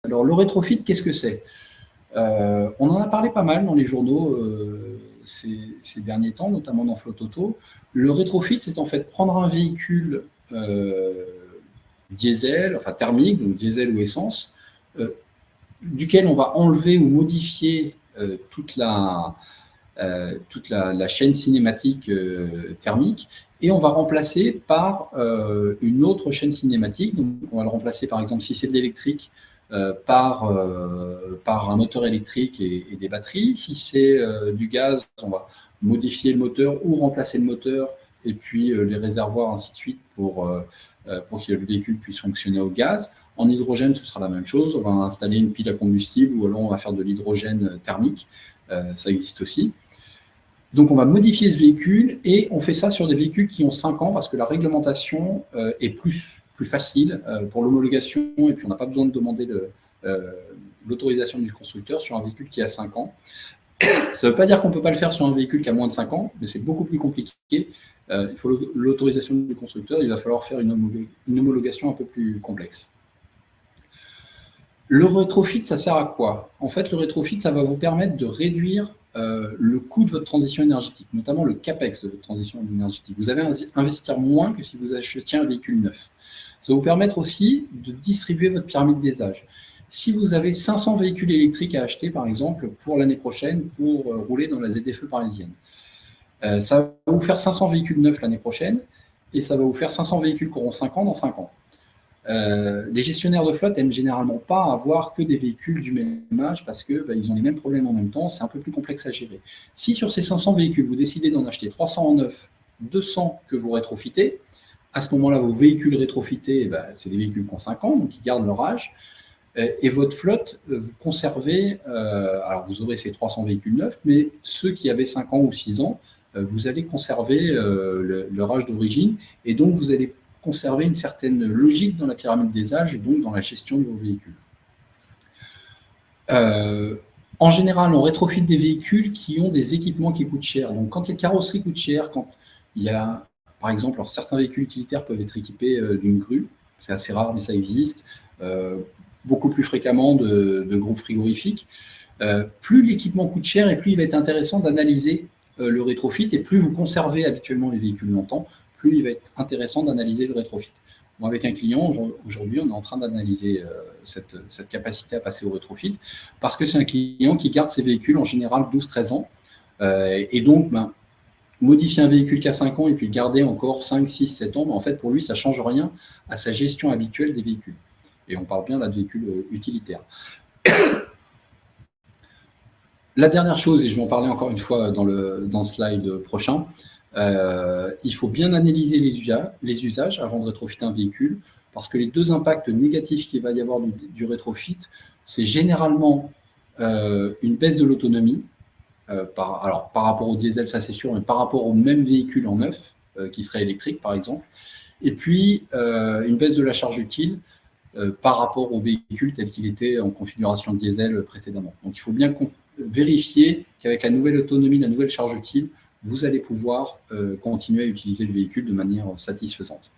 Alors, le rétrofit, qu'est-ce que c'est? On en a parlé pas mal dans les journaux ces derniers temps, notamment dans Flotte Auto. Le rétrofit, c'est en fait prendre un véhicule diesel, enfin thermique, donc diesel ou essence, duquel on va enlever ou modifier toute la chaîne cinématique thermique, et on va remplacer par une autre chaîne cinématique. Donc, on va le remplacer, par exemple, si c'est de l'électrique, par un moteur électrique et des batteries. Si c'est du gaz, on va modifier le moteur ou remplacer le moteur, et puis les réservoirs, ainsi de suite, pour que le véhicule puisse fonctionner au gaz. En hydrogène, ce sera la même chose. On va installer une pile à combustible, ou alors on va faire de l'hydrogène thermique. Ça existe aussi. Donc, on va modifier ce véhicule, et on fait ça sur des véhicules qui ont 5 ans, parce que la réglementation est plus facile pour l'homologation, et puis on n'a pas besoin de demander l'autorisation du constructeur sur un véhicule qui a 5 ans. Ça ne veut pas dire qu'on ne peut pas le faire sur un véhicule qui a moins de 5 ans, mais c'est beaucoup plus compliqué. Il faut l'autorisation du constructeur, il va falloir faire une homologation un peu plus complexe. Le rétrofit, ça sert à quoi? En fait, le rétrofit, ça va vous permettre de réduire le coût de votre transition énergétique, notamment le CAPEX de votre transition énergétique. Vous allez investir moins que si vous achetiez un véhicule neuf. Ça va vous permettre aussi de distribuer votre pyramide des âges. Si vous avez 500 véhicules électriques à acheter, par exemple, pour l'année prochaine, pour rouler dans la ZFE parisienne, ça va vous faire 500 véhicules neufs l'année prochaine, et ça va vous faire 500 véhicules qui auront 5 ans dans 5 ans. Les gestionnaires de flotte aiment généralement pas avoir que des véhicules du même âge, parce que ils ont les mêmes problèmes en même temps, c'est un peu plus complexe à gérer. Si sur ces 500 véhicules, vous décidez d'en acheter 300 en neuf, 200 que vous rétrofitez, à ce moment-là, vos véhicules rétrofités, c'est des véhicules qui ont 5 ans, donc ils gardent leur âge, et votre flotte, vous conservez, alors vous aurez ces 300 véhicules neufs, mais ceux qui avaient 5 ans ou 6 ans, vous allez conserver leur âge d'origine, et donc vous allez conserver une certaine logique dans la pyramide des âges, et donc dans la gestion de vos véhicules. En général, on rétrofite des véhicules qui ont des équipements qui coûtent cher. Donc, quand les carrosseries coûtent cher, quand il y a, par exemple, alors certains véhicules utilitaires peuvent être équipés d'une grue, c'est assez rare, mais ça existe, beaucoup plus fréquemment de groupes frigorifiques. Plus l'équipement coûte cher, et plus il va être intéressant d'analyser le rétrofit, et plus vous conservez habituellement les véhicules longtemps, plus il va être intéressant d'analyser le rétrofit. Moi, avec un client, aujourd'hui, on est en train d'analyser cette capacité à passer au rétrofit, parce que c'est un client qui garde ses véhicules en général 12-13 ans, et donc modifier un véhicule qui a 5 ans et puis le garder encore 5, 6, 7 ans, en fait, pour lui, ça ne change rien à sa gestion habituelle des véhicules. Et on parle bien là de véhicules utilitaires. La dernière chose, et je vais en parler encore une fois dans le slide prochain, il faut bien analyser les usages avant de rétrofiter un véhicule, parce que les deux impacts négatifs qu'il va y avoir du rétrofit, c'est généralement une baisse de l'autonomie, par rapport au diesel, ça c'est sûr, mais par rapport au même véhicule en neuf, qui serait électrique par exemple, et puis une baisse de la charge utile par rapport au véhicule tel qu'il était en configuration diesel précédemment. Donc il faut bien vérifier qu'avec la nouvelle autonomie, la nouvelle charge utile, vous allez pouvoir continuer à utiliser le véhicule de manière satisfaisante.